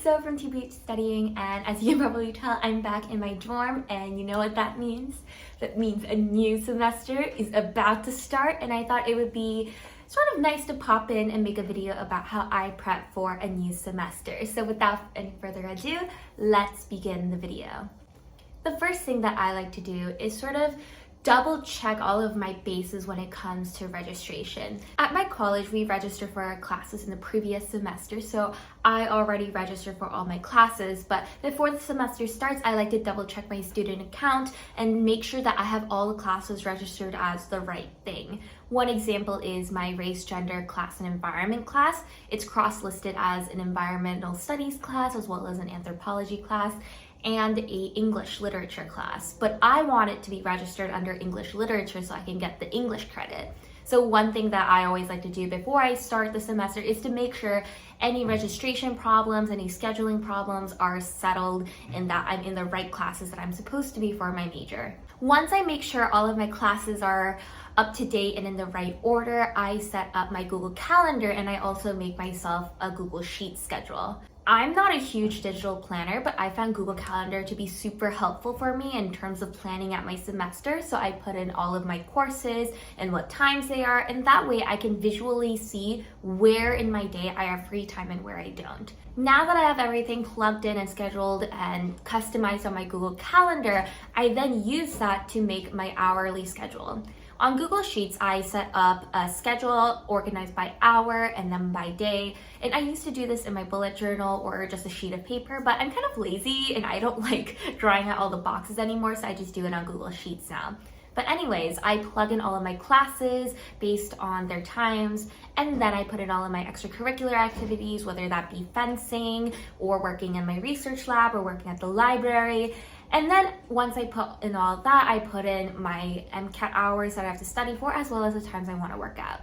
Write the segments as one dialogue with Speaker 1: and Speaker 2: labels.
Speaker 1: it's So from TBH Studying, and as you can probably tell, I'm back in my dorm, and you know what that means? That means a new semester is about to start, and I thought it would be sort of nice to pop in and make a video about how I prep for a new semester. So without any further ado, let's begin the video. The first thing that I like to do is sort of double check all of my bases when it comes to registration. At my college, we register for our classes in the previous semester, so I already registered for all my classes, but before the semester starts, I like to double check my student account and make sure that I have all the classes registered as the right thing. One example is my race, gender, class, and environment class. It's cross-listed as an environmental studies class as well as an anthropology class and a English literature class, but I want it to be registered under English literature so I can get the English credit. So one thing that I always like to do before I start the semester is to make sure any registration problems, any scheduling problems are settled and that I'm in the right classes that I'm supposed to be for my major. Once I make sure all of my classes are up to date and in the right order, I set up my Google Calendar and I also make myself a Google Sheet schedule. I'm not a huge digital planner, but I found Google Calendar to be super helpful for me in terms of planning out my semester. So I put in all of my courses and what times they are, and that way I can visually see where in my day I have free time and where I don't. Now that I have everything plugged in and scheduled and customized on my Google Calendar, I then use that to make my hourly schedule. On Google Sheets, I set up a schedule organized by hour and then by day. And I used to do this in my bullet journal or just a sheet of paper, but I'm kind of lazy and I don't like drawing out all the boxes anymore, so I just do it on Google Sheets now. But anyways, I plug in all of my classes based on their times, and then I put in all of my extracurricular activities, whether that be fencing or working in my research lab or working at the library. And then once I put in all of that, I put in my MCAT hours that I have to study for, as well as the times I want to work out.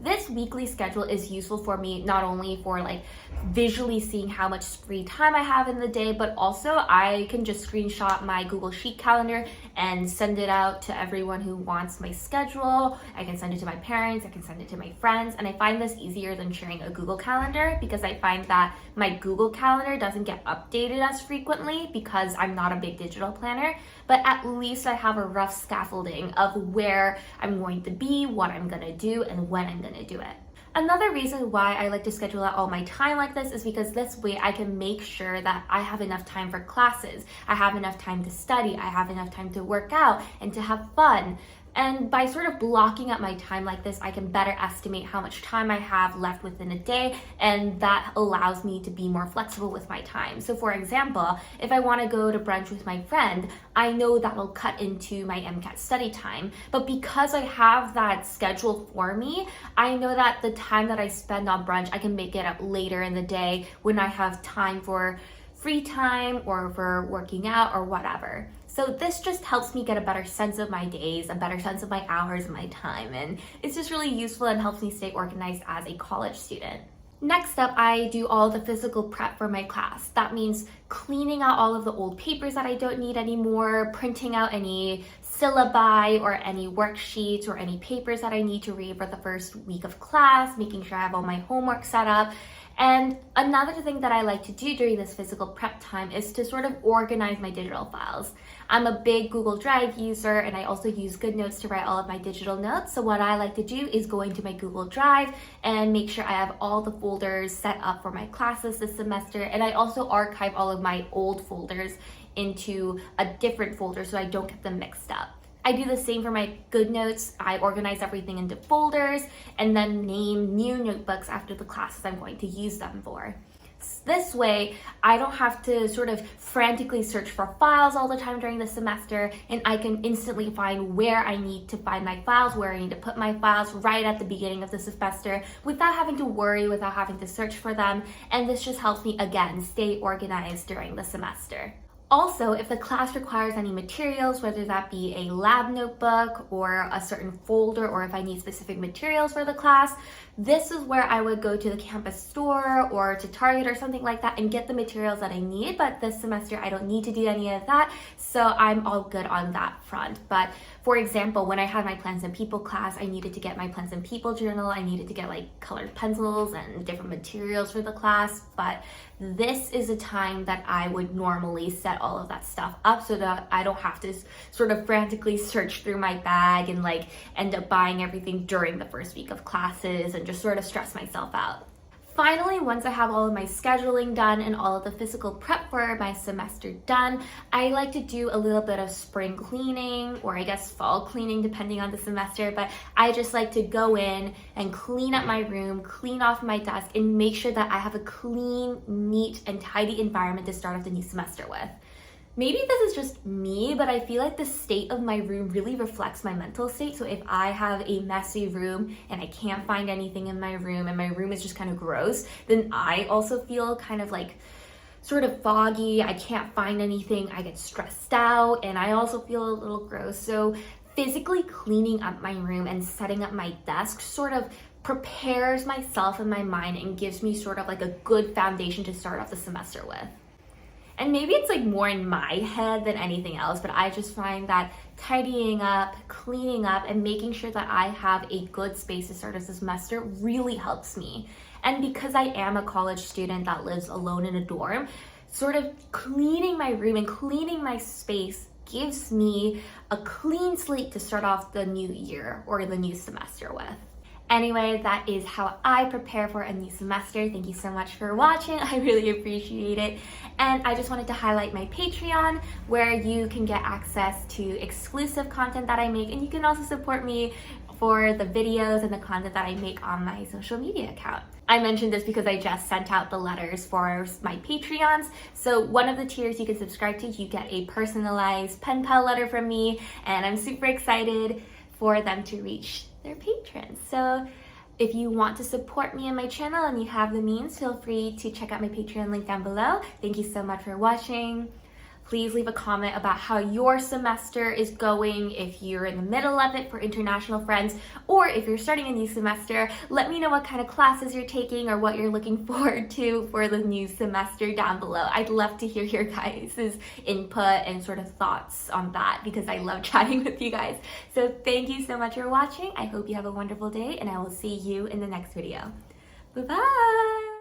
Speaker 1: This weekly schedule is useful for me not only for like visually seeing how much free time I have in the day, but also I can just screenshot my Google Sheet calendar and send it out to everyone who wants my schedule. I can send it to my parents, I can send it to my friends, and I find this easier than sharing a Google Calendar because I find that my Google Calendar doesn't get updated as frequently because I'm not a big digital planner, but at least I have a rough scaffolding of where I'm going to be, what I'm gonna do, and when I'm gonna do it. Another reason why I like to schedule out all my time like this is because this way I can make sure that I have enough time for classes, I have enough time to study, I have enough time to work out and to have fun. And by sort of blocking up my time like this, I can better estimate how much time I have left within a day, and that allows me to be more flexible with my time. So for example, if I want to go to brunch with my friend, I know that will cut into my MCAT study time. But because I have that scheduled for me, I know that the time that I spend on brunch, I can make it up later in the day when I have time for free time or for working out or whatever. So this just helps me get a better sense of my days, a better sense of my hours and my time, and it's just really useful and helps me stay organized as a college student. Next up, I do all the physical prep for my class. That means cleaning out all of the old papers that I don't need anymore, printing out any syllabi or any worksheets or any papers that I need to read for the first week of class, making sure I have all my homework set up. And another thing that I like to do during this physical prep time is to sort of organize my digital files. I'm a big Google Drive user and I also use GoodNotes to write all of my digital notes. So what I like to do is go into my Google Drive and make sure I have all the folders set up for my classes this semester. And I also archive all of my old folders into a different folder so I don't get them mixed up. I do the same for my GoodNotes. I organize everything into folders and then name new notebooks after the classes I'm going to use them for. This way, I don't have to sort of frantically search for files all the time during the semester, and I can instantly find where I need to find my files, where I need to put my files right at the beginning of the semester without having to worry, without having to search for them. And this just helps me, again, stay organized during the semester. Also, if the class requires any materials, whether that be a lab notebook or a certain folder, or if I need specific materials for the class, this is where I would go to the campus store or to Target or something like that and get the materials that I need. But this semester, I don't need to do any of that, so I'm all good on that front. But for example, when I had my Plants and People class, I needed to get my Plants and People journal. I needed to get like colored pencils and different materials for the class. But this is a time that I would normally set all of that stuff up so that I don't have to sort of frantically search through my bag and like end up buying everything during the first week of classes and just sort of stress myself out. Finally, once I have all of my scheduling done and all of the physical prep for my semester done, I like to do a little bit of spring cleaning, or I guess fall cleaning depending on the semester, but I just like to go in and clean up my room, clean off my desk, and make sure that I have a clean, neat, and tidy environment to start off the new semester with. Maybe this is just me, but I feel like the state of my room really reflects my mental state. So if I have a messy room and I can't find anything in my room and my room is just kind of gross, then I also feel kind of like sort of foggy. I can't find anything. I get stressed out and I also feel a little gross. So physically cleaning up my room and setting up my desk sort of prepares myself and my mind and gives me sort of like a good foundation to start off the semester with. And maybe it's like more in my head than anything else, but I just find that tidying up, cleaning up, and making sure that I have a good space to start a semester really helps me. And because I am a college student that lives alone in a dorm, sort of cleaning my room and cleaning my space gives me a clean slate to start off the new year or the new semester with. Anyway, that is how I prepare for a new semester. Thank you so much for watching. I really appreciate it. And I just wanted to highlight my Patreon, where you can get access to exclusive content that I make, and you can also support me for the videos and the content that I make on my social media account. I mentioned this because I just sent out the letters for my Patreons. So one of the tiers you can subscribe to, you get a personalized pen pal letter from me, and I'm super excited for them to reach their patrons. So if you want to support me and my channel and you have the means, feel free to check out my Patreon link down below. Thank you so much for watching. Please leave a comment about how your semester is going, if you're in the middle of it for international friends, or if you're starting a new semester. Let me know what kind of classes you're taking or what you're looking forward to for the new semester down below. I'd love to hear your guys' input and sort of thoughts on that because I love chatting with you guys. So thank you so much for watching. I hope you have a wonderful day and I will see you in the next video. Bye-bye!